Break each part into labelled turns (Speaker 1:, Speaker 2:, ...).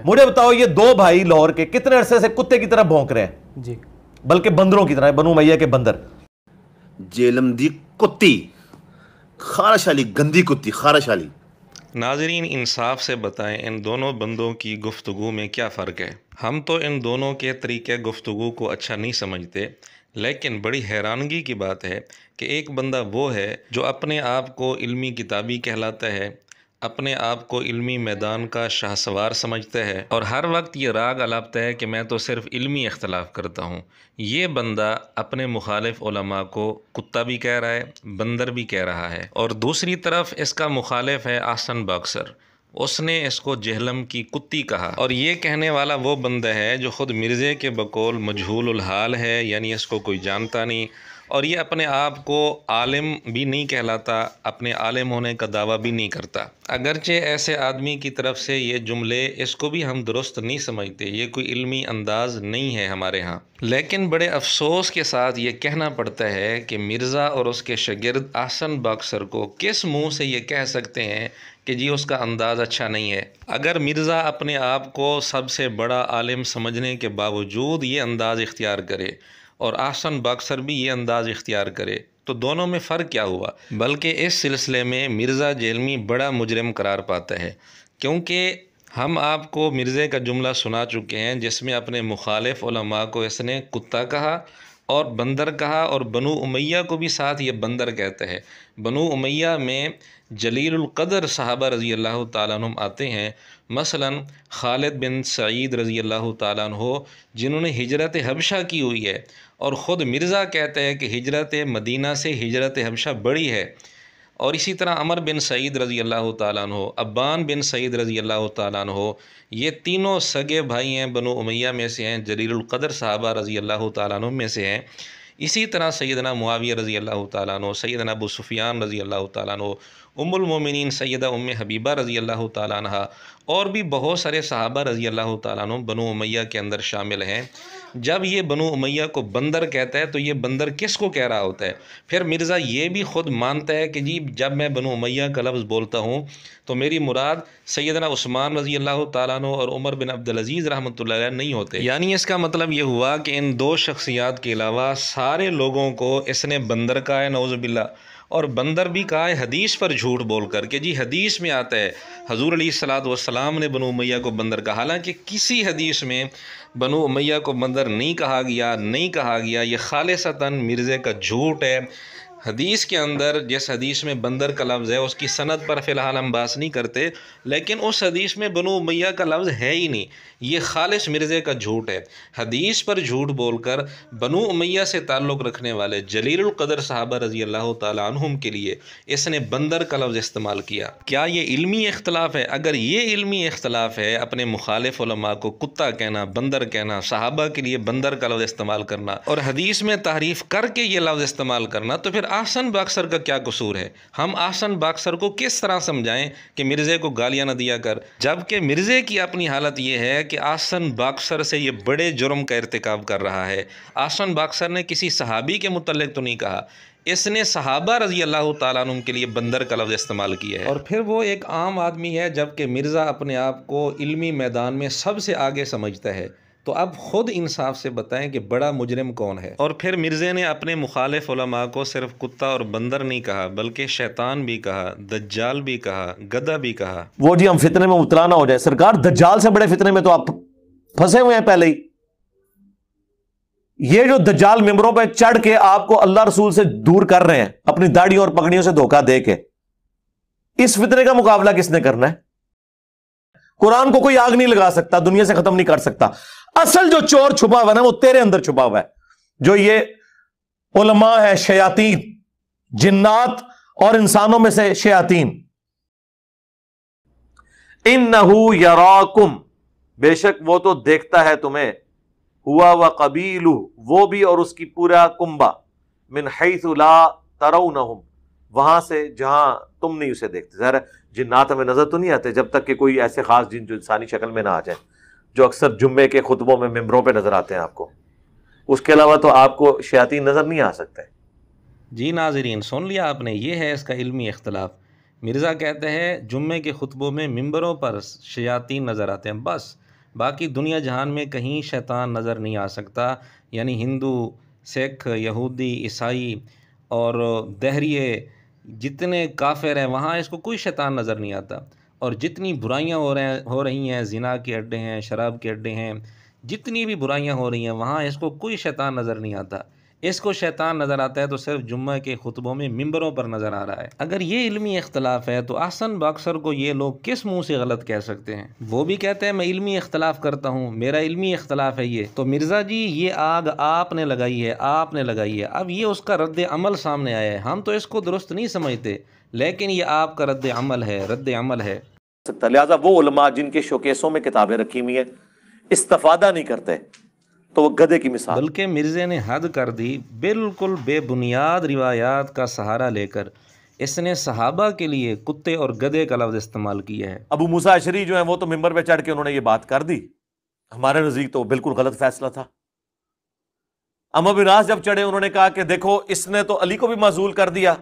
Speaker 1: मुझे बताओ, ये दो भाई लाहौर के कितने अरसे से कुत्ते की तरह भौंक रहे हैं जी, बल्कि बंदरों की तरह, बनु उमैया के बंदर।
Speaker 2: जेलम दी कुत्ती, खारशाली, गंदी कुत्ती, खारशाली।
Speaker 3: नाजरीन, इंसाफ से बताएं, इन दोनों बंदों की गुफ्तगू में क्या फ़र्क है? हम तो इन दोनों के तरीक़े गुफ्तगू को अच्छा नहीं समझते, लेकिन बड़ी हैरानगी की बात है कि एक बंदा वो है जो अपने आप को इल्मी किताबी कहलाता है, अपने आप को इल्मी मैदान का शाहसवार समझता है और हर वक्त ये राग अलापता है कि मैं तो सिर्फ़ इल्मी इख्तलाफ करता हूँ। ये बंदा अपने मुखालिफ उलमा को कुत्ता भी कह रहा है, बंदर भी कह रहा है। और दूसरी तरफ इसका मुखालिफ है आहसन बॉक्सर, उसने इसको जहलम की कुत्ती कहा। और ये कहने वाला वो बंदा है जो ख़ुद मिर्ज़े के बकौल मजहूलुल हाल है, यानी इसको कोई जानता नहीं, और ये अपने आप को आलिम भी नहीं कहलाता, अपने आलिम होने का दावा भी नहीं करता। अगरचे ऐसे आदमी की तरफ से ये जुमले, इसको भी हम दुरुस्त नहीं समझते, ये कोई इल्मी अंदाज़ नहीं है हमारे यहाँ। लेकिन बड़े अफसोस के साथ ये कहना पड़ता है कि मिर्ज़ा और उसके शागिर्द आहसन बॉक्सर को किस मुँह से ये कह सकते हैं कि जी उसका अंदाज़ अच्छा नहीं है। अगर मिर्ज़ा अपने आप को सबसे बड़ा आलिम समझने के बावजूद ये अंदाज़ इख्तियार करे और आहसन बॉक्सर भी ये अंदाज़ इख्तियार करे, तो दोनों में फ़र्क क्या हुआ? बल्कि इस सिलसिले में मिर्ज़ा जेलमी बड़ा मुजरिम करार पाता है, क्योंकि हम आपको मिर्ज़े का जुमला सुना चुके हैं जिसमें अपने मुखालिफ उलमा को इसने कुत्ता कहा और बंदर कहा, और बनु उमैया को भी साथ ये बंदर कहते हैं। बनु उमैया में जलीलुल क़द्र सहाबा रज़ी अल्लाह ताला अन्हुम आते हैं, मसलन खालिद बिन सईद रज़ी अल्लाह ताला अन्हु, जिन्होंने हिजरत हबशा की हुई है, और ख़ुद मिर्ज़ा कहते हैं कि हिजरत मदीना से हिजरत हबशा बड़ी है। और इसी तरह अमर बिन सईद रज़ी अल्लाह ताला अन्हु, अब्बान बिन सईद रज़ी अल्लाह ताला अन्हु, ये तीनों सगे भाई हैं, बनु उमैया में से हैं, जलीलुल क़द्र सहाबा रज़ी अल्लाह ताला अन्हुम में से हैं। इसी तरह सैयदना मुआविया रज़ी अल्लाह ताला अन्हु, सैयदना अबू सुफ़ियान रज़ी अल्लाह ताला अन्हु, उम्मुल मोमिनीन सैयदा उम्मे हबीबा रज़ी अल्लाह ताला अन्हा, और भी बहुत सारे सहाबा रज़ी अल्लाह ताला अन्हुम बनु उमैया के अंदर शामिल हैं। जब ये बनु उमैया को बंदर कहता है तो ये बंदर किसको कह रहा होता है? फिर मिर्ज़ा ये भी ख़ुद मानता है कि जी जब मैं बनु उमैया का लफ्ज़ बोलता हूँ तो मेरी मुराद सैयदना उस्मान रज़ी अल्लाह ताला अन्हु और उमर बिन अब्दुल अज़ीज़ रहमतुल्लाह अलैह नहीं होते। यानी इसका मतलब ये हुआ कि इन दो शख्सियात के अलावा सारे लोगों को इसने बंदर कहा है, नौज़ुबिल्लाह, और बंदर भी कहा है हदीस पर झूठ बोल कर के जी हदीस में आता है हज़ूर अलैहिस्सलातु वस्सलाम ने बनु उमैया को बंदर कहा। हालांकि किसी हदीस में बनु उमैया को बंदर नहीं कहा गया, ये खालिसतन मिर्ज़े का झूठ है। हदीस के अंदर जिस हदीस में बंदर का लफ्ज़ है उसकी सनद पर फ़िलहाल हम बात नहीं करते, लेकिन उस हदीस में बनु उमैया का लफ्ज़ है ही नहीं, ये खालिस मिर्ज़े का झूठ है। हदीस पर झूठ बोलकर बनु उमैया से ताल्लुक़ रखने वाले जलीलुल क़द्र सहाबा रज़ी अल्लाह ताला अन्हुम के लिए इसने बंदर का लफ्ज़ इस्तेमाल किया। क्या ये इल्मी इख्तलाफ है? अगर ये इल्मी इख्तलाफ है, अपने मुखालिफ उलमा को कुत्ता कहना, बंदर कहना, सहाबा के लिए बंदर का लफ्ज़ इस्तेमाल करना और हदीस में तारीफ़ करके ये लफ्ज़ इस्तेमाल करना, तो फिर आहसन बॉक्सर का क्या कसूर है? हम आहसन बॉक्सर को किस तरह समझाएं कि मिर्ज़े को गालियाँ न दिया कर, जबकि मिर्ज़े की अपनी हालत ये है कि आहसन बॉक्सर से ये बड़े जुर्म का इर्तिकाब कर रहा है। आहसन बॉक्सर ने किसी सहाबी के मुतल्लिक़ तो नहीं कहा, इसने सहाबा रज़ी अल्लाह ताला अन्हुम के लिए बंदर का लफ्ज़ इस्तेमाल किया है। और फिर वो एक आम आदमी है, जबकि मिर्ज़ा अपने आप को इल्मी मैदान में सबसे आगे समझता है। तो अब ख़ुद इंसाफ से बताएं कि बड़ा मुजरिम कौन है? और फिर मिर्ज़े ने अपने मुखालिफ उलमा को सिर्फ कुत्ता और बंदर नहीं कहा, बल्कि शैतान भी कहा, दज्जाल भी कहा, गधा भी कहा।
Speaker 1: वो जी हम फितने में उतरा ना हो जाए। सरकार, दज्जाल से बड़े फितने में तो आप फंसे हुए हैं पहले ही। ये जो दज्जाल मिंबरों पे चढ़ के आपको अल्लाह रसूल से दूर कर रहे हैं, अपनी दाढ़ी और पगड़ियों से धोखा दे के, इस फितने का मुकाबला किसने करना है? कुरान को कोई आग नहीं लगा सकता, दुनिया से खत्म नहीं कर सकता। असल जो चोर छुपा हुआ है ना, वो तेरे अंदर छुपा हुआ है। जो ये उलमा है, शयातीन, जिन्नात और इंसानों में से शयातीन, इन्नहु यराकुम, बेशक वो तो देखता है तुम्हें, हुआ व कबीलु, वो भी और उसकी पूरा कुंबा, मिन हैसु ला तरौनहुम, वहां से जहां तुम नहीं उसे देखते। ज़रा जिन्नात हमें नजर तो नहीं आते जब तक कि कोई ऐसे खास जिन जो इंसानी शक्ल में ना आ जाए, जो अक्सर जुम्मे के खुतबों में मिंबरों पे नजर आते हैं आपको। उसके अलावा तो आपको शयातीन नजर नहीं आ सकते।
Speaker 3: जी नाज़रीन, सुन लिया आपने, ये है इसका इल्मी इख्तलाफ। मिर्ज़ा कहते हैं जुम्मे के खुतबों में मिंबरों पर शयातीन नज़र आते हैं, बस बाकी दुनिया जहान में कहीं शैतान नज़र नहीं आ सकता। यानी हिंदू, सिख, यहूदी, ईसाई और दहरिए जितने काफिर हैं वहाँ इसको कोई शैतान नज़र नहीं आता। और जितनी बुराइयाँ हो रही हैं, ज़िना के अड्डे हैं, शराब के अड्डे हैं, जितनी भी बुराइयाँ हो रही हैं वहाँ इसको कोई शैतान नज़र नहीं आता। इसको शैतान नज़र आता है तो सिर्फ जुम्मे के खुतबों में मिंबरों पर नज़र आ रहा है। अगर ये इल्मी इख्तलाफ है तो अहसन बक्सर को ये लोग किस मुंह से गलत कह सकते हैं? वो भी कहते हैं मैं इल्मी इख्तलाफ करता हूँ, मेरा इल्मी इख्तलाफ है ये। तो मिर्ज़ा जी ये आग आपने लगाई है, आपने लगाई है। अब ये उसका रद्द अमल सामने आया है, हम तो इसको दुरुस्त नहीं समझते, लेकिन ये आपका रद्द अमल है, रद्द अमल है।
Speaker 1: लिहाजा वो उलमा जिनके शोकेसों में किताबें रखी हुई हैं इस्तिफादा नहीं करते तो वो गधे की मिसाल।
Speaker 3: बल्कि मिर्ज़े ने हद कर दी, बिल्कुल बेबुनियाद रिवायात का सहारा लेकर इसने सहाबा के लिए कुत्ते और गधे का लफ्ज़ इस्तेमाल किया है।
Speaker 1: अबू मूसा अशरी जो है वो तो मिंबर पे चढ़ के उन्होंने ये बात कर दी, हमारे नज़दीक तो बिल्कुल गलत फैसला था। अमर बिन आस जब चढ़े उन्होंने कहा कि देखो इसने तो अली को भी माजूल कर दिया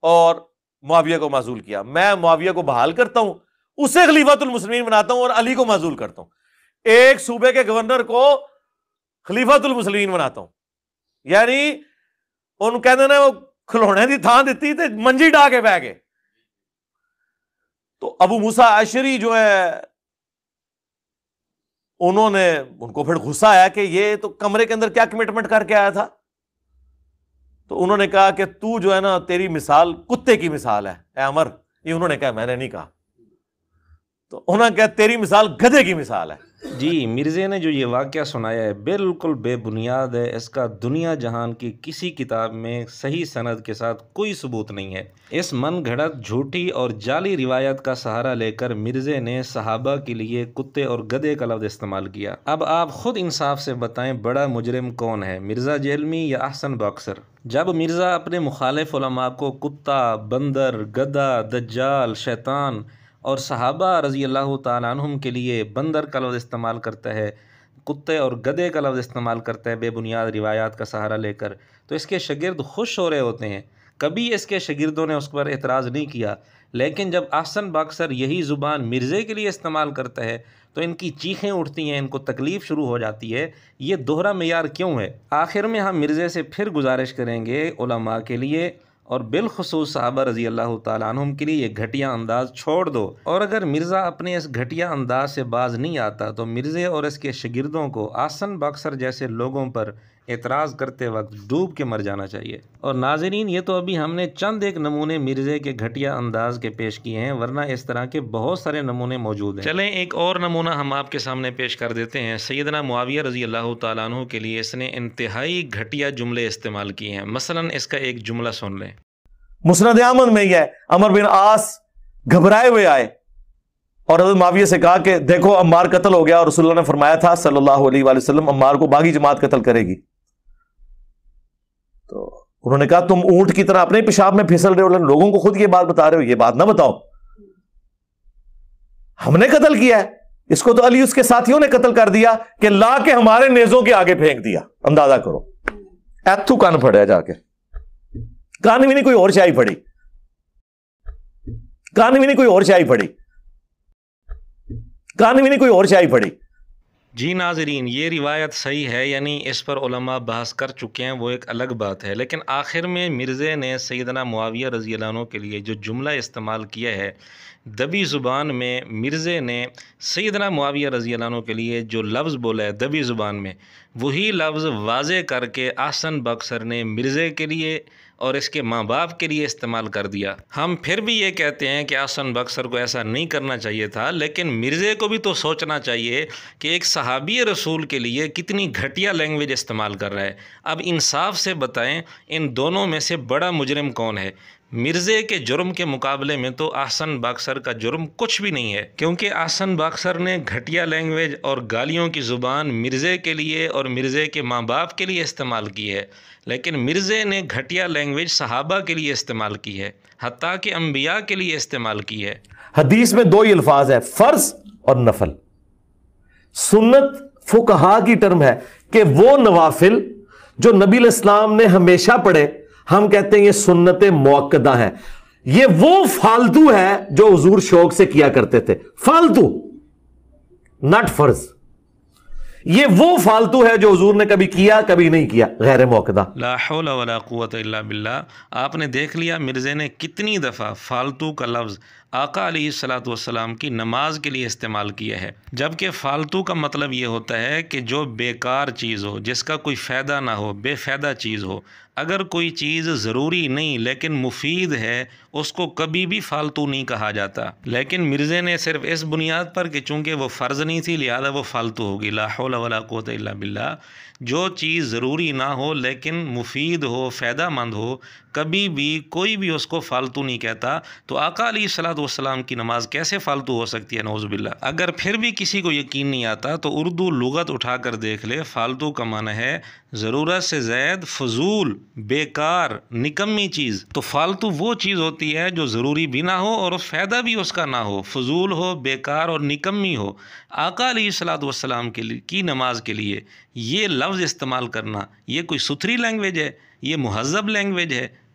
Speaker 1: और मुआविया को माजूल किया, मैं मुआविया को बहाल करता हूं, उसे खलीफातुल मुस्लिमीन बनाता हूं और अली को माजूल करता हूं। एक सूबे के गवर्नर को खलीफातुल मुस्लिमीन बनाता हूं, यानी उन कहते ना वो खिलौने की थां दी ते मंजी डा के बह गए। तो अबू मूसा अशरी जो है उनको फिर गुस्सा आया कि ये तो कमरे के अंदर क्या कमिटमेंट करके आया था। तो उन्होंने कहा कि तू जो है ना तेरी मिसाल कुत्ते की मिसाल है ए अमर। ये उन्होंने कहा, मैंने नहीं कहा। तो उन्होंने कहा तेरी मिसाल गधे की मिसाल है।
Speaker 3: जी, मिर्ज़े ने जो ये वाक़या सुनाया है बिल्कुल बेबुनियाद है, इसका दुनिया जहान की किसी किताब में सही सनद के साथ कोई सबूत नहीं है। इस मन घड़त झूठी और जाली रिवायत का सहारा लेकर मिर्ज़े ने सहाबा के लिए कुत्ते और गधे का लफ्ज़ इस्तेमाल किया। अब आप ख़ुद इंसाफ से बताएं बड़ा मुजरिम कौन है, मिर्ज़ा जेहलमी या अहसन बक्सर? जब मिर्ज़ा अपने मुखालिफ उलमा को कुत्ता, बंदर, गधा, दज्जाल, शैतान और सहाबा रज़ी अल्लाह ताला अन्हुम के लिए बंदर का लफ्ज़ इस्तेमाल करता है, कुत्ते और गधे का लफ्ज़ इस्तेमाल करता है बेबुनियाद रिवायात का सहारा लेकर, तो इसके शागिर्द खुश हो रहे होते हैं। कभी इसके शागिर्दों ने उस पर एतराज़ नहीं किया। लेकिन जब अहसन बक्सर यही ज़ुबान मिर्ज़े के लिए इस्तेमाल करता है तो इनकी चीखें उठती हैं, इनको तकलीफ़ शुरू हो जाती है। ये दोहरा मेयार क्यों है? आखिर में हम मिर्ज़े से फिर गुजारिश करेंगे उलमा के लिए और बिलखुसूस सहाबा रज़ी अल्लाह ताला अन्हुम के लिए ये घटिया अंदाज़ छोड़ दो। और अगर मिर्ज़ा अपने इस घटिया अंदाज से बाज नहीं आता तो मिर्ज़े और इसके शागिर्दों को अहसन बक्सर जैसे लोगों पर एतराज़ करते वक्त डूब के मर जाना चाहिए। और नाज़रीन, ये तो अभी हमने चंद एक नमूने मिर्ज़े के घटिया अंदाज के पेश किए हैं, वरना इस तरह के बहुत सारे नमूने मौजूद हैं। चलें एक और नमूना हम आपके सामने पेश कर देते हैं। सैयदना मुआविया रज़ी अल्लाह ताला अन्हु के लिए इसने इंतहाई घटिया जुमले इस्तेमाल किए हैं। मसलन इसका एक जुमला सुन लें।
Speaker 1: मुस्नद अहमद में ही है, अमर बिन आस घबराए हुए आए और हज़रत मुआविया से कहा कि देखो अम्मार कत्ल हो गया और रसूलुल्लाह ने फरमाया था सल्लल्लाहु अलैहि वसल्लम अम्मार को बागी जमात कत्ल करेगी। तो उन्होंने कहा तुम ऊंट की तरह अपने पेशाब में फिसल रहे हो, लोगों को खुद ये बात बता रहे हो, ये बात ना बताओ। हमने कत्ल किया है, इसको तो अली उसके साथियों ने कत्ल कर दिया कि ला के हमारे नेजों के आगे फेंक दिया। अंदाजा करो, एथू कान फड़िया जाके, कान भी नहीं कोई और शाही फड़ी, कान भी नहीं कोई और शाही फड़ी, कान भी नहीं कोई और शाही फड़ी।
Speaker 3: जी नाज़रीन, ये रिवायत सही है, यानी इस पर उलमा बहस कर चुके हैं, वो एक अलग बात है। लेकिन आखिर में मिर्ज़े ने सैयदना मुआविया रज़ी अल्लाह अन्हु के लिए जो जुमला इस्तेमाल किया है दबी ज़ुबान में, मिर्ज़े ने सैयदना मुआविया रज़ी अल्लाह अन्हु के लिए जो लफ्ज़ बोला है दबी ज़ुबान में, वही लफ्ज़ वाज़े करके अहसन बक्सर ने मिर्ज़े के लिए और इसके माँ बाप के लिए इस्तेमाल कर दिया। हम फिर भी ये कहते हैं कि अहसन बक्सर को ऐसा नहीं करना चाहिए था, लेकिन मिर्ज़े को भी तो सोचना चाहिए कि एक सहाबी रसूल के लिए कितनी घटिया लैंग्वेज इस्तेमाल कर रहा है। अब इंसाफ से बताएं इन दोनों में से बड़ा मुजरिम कौन है? मिर्ज़े के जुर्म के मुकाबले में तो अहसन बक्सर का जुर्म कुछ भी नहीं है, क्योंकि अहसन बक्सर ने घटिया लैंग्वेज और गालियों की ज़ुबान मिर्ज़े के लिए और मिर्ज़े के माँ बाप के लिए इस्तेमाल की है, लेकिन मिर्ज़े ने घटिया लैंग्वेज सहाबा के लिए इस्तेमाल की है, हत्ता कि अम्बिया के लिए इस्तेमाल की है।
Speaker 1: हदीस में दो ही अल्फाज है, फ़र्ज़ और नफल। सुन्नत फुकहा की टर्म है कि वो नवाफिल जो नबी इस्लाम ने हमेशा पढ़े, हम कहते हैं ये सुन्नत मुअक्कदा है। ये वो फालतू है जो हुजूर शौक से किया करते थे, फालतू, नॉट फर्ज। ये वो फालतू है जो हुजूर ने कभी किया कभी नहीं किया, गैर मौक़दा।
Speaker 3: ला हौला वला कुव्वता इल्ला बिल्लाह। आपने देख लिया मिर्ज़े ने कितनी दफ़ा फ़ालतू का लफ्ज़ आका अलैहिस्सलातु वस्सलाम की नमाज के लिए इस्तेमाल किया है, जबकि फ़ालतू का मतलब ये होता है कि जो बेकार चीज़ हो, जिसका कोई फ़ायदा ना हो, बेफ़ायदा चीज़ हो। अगर कोई चीज़ ज़रूरी नहीं लेकिन मुफीद है, उसको कभी भी फ़ालतू नहीं कहा जाता। लेकिन मिर्ज़े ने सिर्फ़ इस बुनियाद पर कि चूँकि वो फ़र्ज़ नहीं थी लिहाजा वो फ़ालतू होगी। ला हौला वला कुव्वता इल्ला बिल्लाह। जो चीज़ ज़रूरी ना हो लेकिन मुफीद हो, फ़ायदामंद हो, कभी भी कोई भी उसको फ़ालतू नहीं कहता। तो आका अलैहिस्सलातु वस्सलाम की नमाज़ कैसे फ़ालतू हो सकती है, नौज़ुबिल्लाह। अगर फिर भी किसी को यकीन नहीं आता तो उर्दू लुगत उठा कर देख ले। फ़ालतू का माना है ज़रूरत से ज़ैद, फ़ज़ूल, बेकार, निकम्मी चीज़। तो फ़ालतू वो चीज़ होती है जो ज़रूरी भी ना हो और फ़ायदा भी उसका ना हो, फ़ज़ूल हो, बेकार और निकम्मी हो। आका अलैहिस्सलातु वस्सलाम की नमाज के लिए ये लफ्ज़ इस्तेमाल करना, ये कोई सुथरी लैंग्वेज है, ये मुहज़्ज़ब लैंग्वेज है,